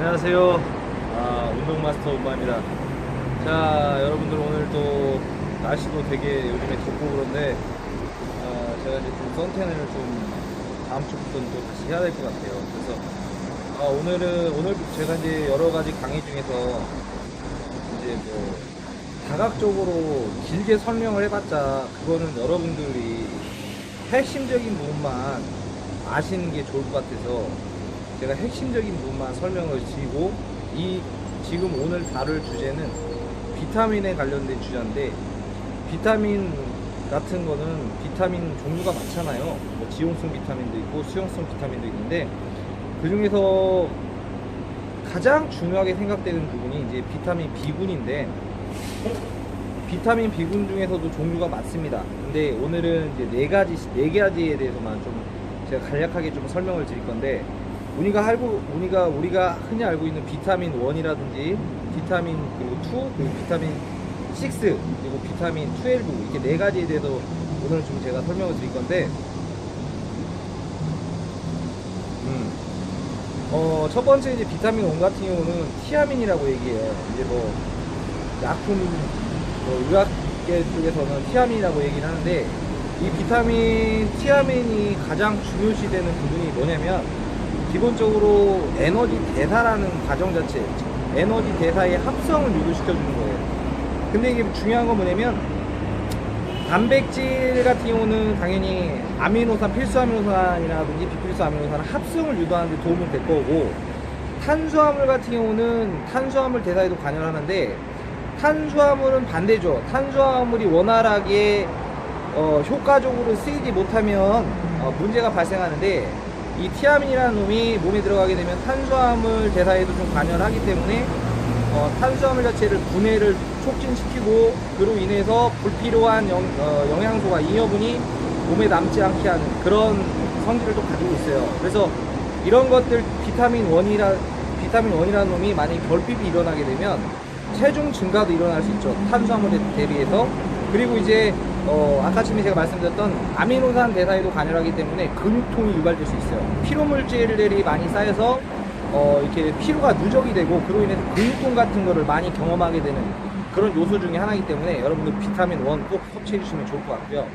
안녕하세요. 운동마스터 운마입니다. 자, 여러분들 오늘 또 날씨도 되게 요즘에 덥고 그런데 제가 이제 좀 선탠을 좀 다음 주부터는 또 다시 해야 될 것 같아요. 그래서 오늘 제가 이제 여러 가지 강의 중에서 이제 뭐 다각적으로 길게 설명을 해봤자 그거는 여러분들이 핵심적인 부분만 아시는 게 좋을 것 같아서 제가 핵심적인 부분만 설명을 드리고, 지금 오늘 다룰 주제는 비타민에 관련된 주제인데, 비타민 같은 거는 비타민 종류가 많잖아요. 뭐 지용성 비타민도 있고 수용성 비타민도 있는데, 그 중에서 가장 중요하게 생각되는 부분이 이제 비타민 B군인데, 비타민 B군 중에서도 종류가 많습니다. 근데 오늘은 이제 네 가지에 대해서만 좀 제가 간략하게 좀 설명을 드릴 건데, 우리가 흔히 알고 있는 비타민 1이라든지 비타민 그리고 2 그리고 비타민 6 그리고 비타민 12 이렇게 네 가지에 대해서 오늘 좀 제가 설명을 드릴 건데, 첫 번째 이제 비타민 1 같은 경우는 티아민이라고 얘기해요. 이제 뭐 약품 의학계 쪽에서는 티아민이라고 얘기를 하는데, 이 비타민 티아민이 가장 중요시되는 부분이 뭐냐면, 기본적으로 에너지 대사라는 과정 자체, 에너지 대사의 합성을 유도시켜주는 거예요. 근데 이게 중요한 건 뭐냐면, 단백질 같은 경우는 당연히 필수 아미노산이라든지 비필수 아미노산은 합성을 유도하는 데 도움이 될 거고, 탄수화물 같은 경우는 탄수화물 대사에도 관여를 하는데, 탄수화물은 반대죠. 탄수화물이 원활하게 효과적으로 쓰이지 못하면 문제가 발생하는데, 이 티아민이라는 놈이 몸에 들어가게 되면 탄수화물 대사에도 좀 관여를 하기 때문에 탄수화물 자체를 분해를 촉진시키고, 그로 인해서 불필요한 영양소가 잉여분이 몸에 남지 않게 하는 그런 성질을 또 가지고 있어요. 그래서 이런 것들 비타민 1이라는 놈이 만약에 결핍이 일어나게 되면 체중 증가도 일어날 수 있죠. 탄수화물에 대비해서. 그리고 이제 아까쯤에 제가 말씀드렸던 아미노산 대사에도 관여를 하기 때문에 근육통이 유발될 수 있어요. 피로물질들이 많이 쌓여서 이렇게 피로가 누적이 되고, 그로 인해서 근육통 같은 거를 많이 경험하게 되는 그런 요소 중에 하나이기 때문에 여러분들 비타민 1 꼭 섭취해 주시면 좋을 것 같고요.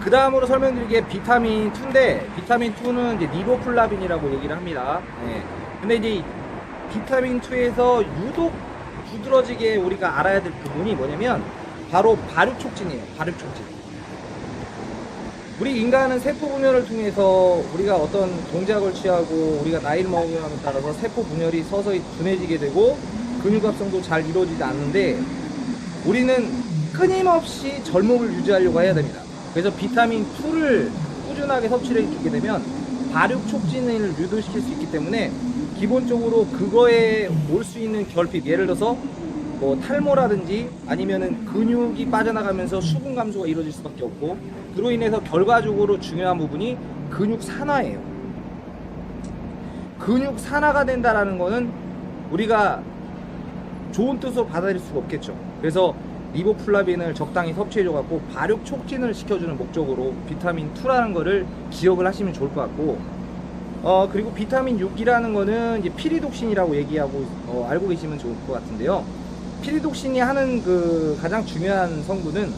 그 다음으로 설명드리게 비타민 2인데, 비타민 2는 이제 리보플라빈이라고 얘기를 합니다. 네. 근데 이제 비타민 2에서 유독 두드러지게 우리가 알아야 될 부분이 뭐냐면 바로 발육촉진이에요. 발육촉진. 우리 인간은 세포 분열을 통해서 우리가 어떤 동작을 취하고 우리가 나이를 먹음에 따라서 세포 분열이 서서히 둔해지게 되고 근육 합성도 잘 이루어지지 않는데, 우리는 끊임없이 젊음을 유지하려고 해야 됩니다. 그래서 비타민 2를 꾸준하게 섭취를 해주게 되면 발육촉진을 유도시킬 수 있기 때문에, 기본적으로 그거에 올 수 있는 결핍, 예를 들어서 뭐 탈모라든지 아니면은 근육이 빠져나가면서 수분 감소가 이루어질 수밖에 없고, 그로 인해서 결과적으로 중요한 부분이 근육 산화예요. 근육 산화가 된다라는 거는 우리가 좋은 뜻으로 받아들일 수가 없겠죠. 그래서 리보플라빈을 적당히 섭취해줘 갖고 발육 촉진을 시켜주는 목적으로 비타민 2라는 거를 기억을 하시면 좋을 것 같고, 그리고 비타민 6이라는 거는 이제 피리독신이라고 얘기하고 알고 계시면 좋을 것 같은데요. 피리독신이 하는 그 가장 중요한 성분은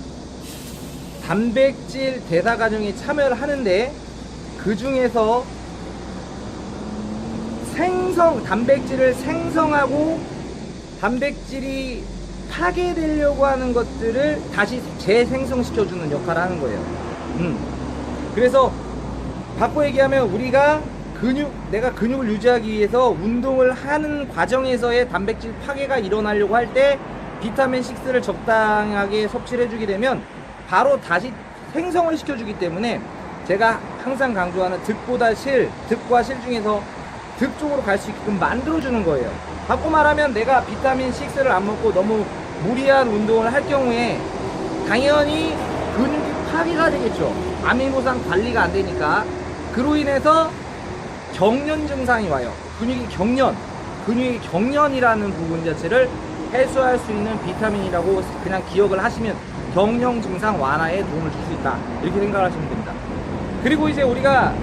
단백질 대사 과정에 참여를 하는데, 그 중에서 단백질을 생성하고 단백질이 파괴되려고 하는 것들을 다시 재생성시켜주는 역할을 하는 거예요. 그래서 바꿔 얘기하면, 내가 근육을 유지하기 위해서 운동을 하는 과정에서의 단백질 파괴가 일어나려고 할 때 비타민 6를 적당하게 섭취를 해주게 되면 바로 다시 생성을 시켜주기 때문에, 제가 항상 강조하는 득과 실 중에서 득 쪽으로 갈 수 있게끔 만들어주는 거예요. 바꿔 말하면, 내가 비타민 6를 안 먹고 너무 무리한 운동을 할 경우에 당연히 근육이 파괴가 되겠죠. 아미노산 관리가 안 되니까. 그로 인해서 경련 증상이 와요. 근육이 경련이라는 부분 자체를 해소할 수 있는 비타민이라고 그냥 기억을 하시면 경련 증상 완화에 도움을 줄 수 있다, 이렇게 생각하시면 됩니다. 그리고 이제 우리가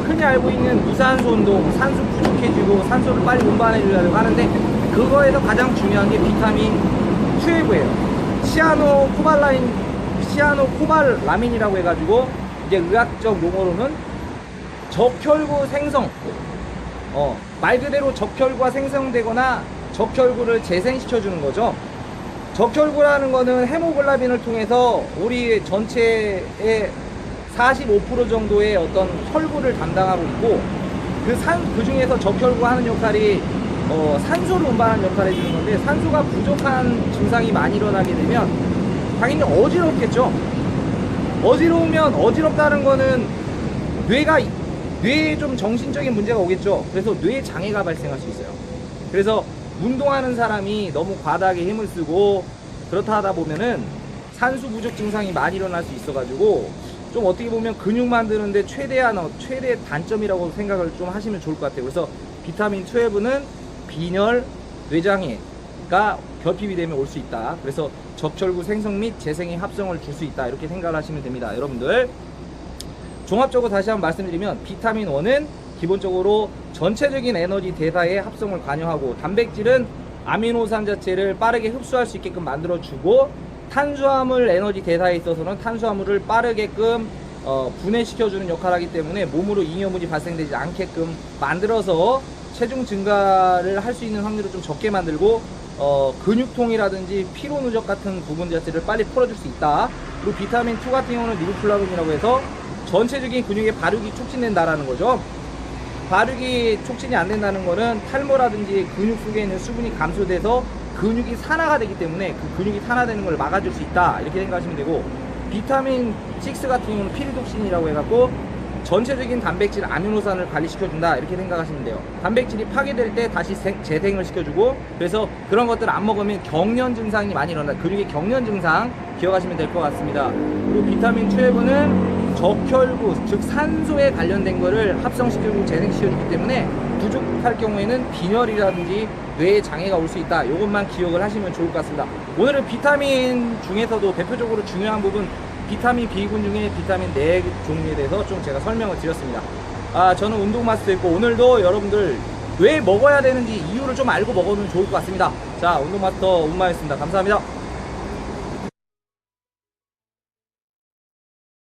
흔히 알고 있는 무산소 운동, 산소 부족해지고 산소를 빨리 운반해 주려고 하는데, 그거에서 가장 중요한 게 비타민 12예요. 시아노코발라민이라고 해가지고, 이제 의학적 용어로는 적혈구 생성, 말 그대로 적혈구가 생성되거나 적혈구를 재생시켜주는 거죠. 적혈구라는 거는 헤모글로빈을 통해서 우리 전체의 45% 정도의 어떤 혈구를 담당하고 있고, 그 중에서 적혈구가 하는 역할이 산소를 운반하는 역할을 해주는 건데, 산소가 부족한 증상이 많이 일어나게 되면 당연히 어지럽겠죠. 어지럽다는 거는 뇌에 좀 정신적인 문제가 오겠죠. 그래서 뇌 장애가 발생할 수 있어요. 그래서 운동하는 사람이 너무 과다하게 힘을 쓰고 그렇다 하다 보면은 산소 부족 증상이 많이 일어날 수 있어가지고, 좀 어떻게 보면 근육 만드는데 최대 단점이라고 생각을 좀 하시면 좋을 것 같아요. 그래서 비타민 12는 빈혈, 뇌장애가 결핍이 되면 올 수 있다. 그래서 적혈구 생성 및 재생의 합성을 줄 수 있다. 이렇게 생각을 하시면 됩니다. 여러분들, 종합적으로 다시 한번 말씀드리면, 비타민 1은 기본적으로 전체적인 에너지 대사의 합성을 관여하고, 단백질은 아미노산 자체를 빠르게 흡수할 수 있게끔 만들어주고, 탄수화물 에너지 대사에 있어서는 탄수화물을 빠르게끔 분해시켜주는 역할을 하기 때문에 몸으로 잉여물이 발생되지 않게끔 만들어서 체중 증가를 할 수 있는 확률을 좀 적게 만들고, 근육통이라든지 피로 누적 같은 부분 자체를 빨리 풀어줄 수 있다. 그리고 비타민 2 같은 경우는 리보플라빈이라고 해서 전체적인 근육의 발육이 촉진된다라는 거죠. 발육이 촉진이 안 된다는 거는 탈모라든지 근육 속에 있는 수분이 감소돼서 근육이 산화가 되기 때문에 그 근육이 산화되는 걸 막아줄 수 있다. 이렇게 생각하시면 되고, 비타민 6 같은 경우는 피리독신이라고 해갖고 전체적인 단백질 아미노산을 관리시켜준다. 이렇게 생각하시면 돼요. 단백질이 파괴될 때 다시 재생을 시켜주고, 그래서 그런 것들을 안 먹으면 경련 증상이 많이 일어난다. 근육의 경련 증상 기억하시면 될 것 같습니다. 그리고 비타민 12는 적혈구, 즉 산소에 관련된 거를 합성시켜주고 재생시켜주기 때문에 부족할 경우에는 빈혈이라든지 뇌에 장애가 올 수 있다. 이것만 기억을 하시면 좋을 것 같습니다. 오늘은 비타민 중에서도 대표적으로 중요한 부분, 비타민 B군 중에 비타민 4종류에 대해서 좀 제가 설명을 드렸습니다. 저는 운동마스터였고, 오늘도 여러분들 왜 먹어야 되는지 이유를 좀 알고 먹으면 좋을 것 같습니다. 자, 운동마스터 운마였습니다. 감사합니다.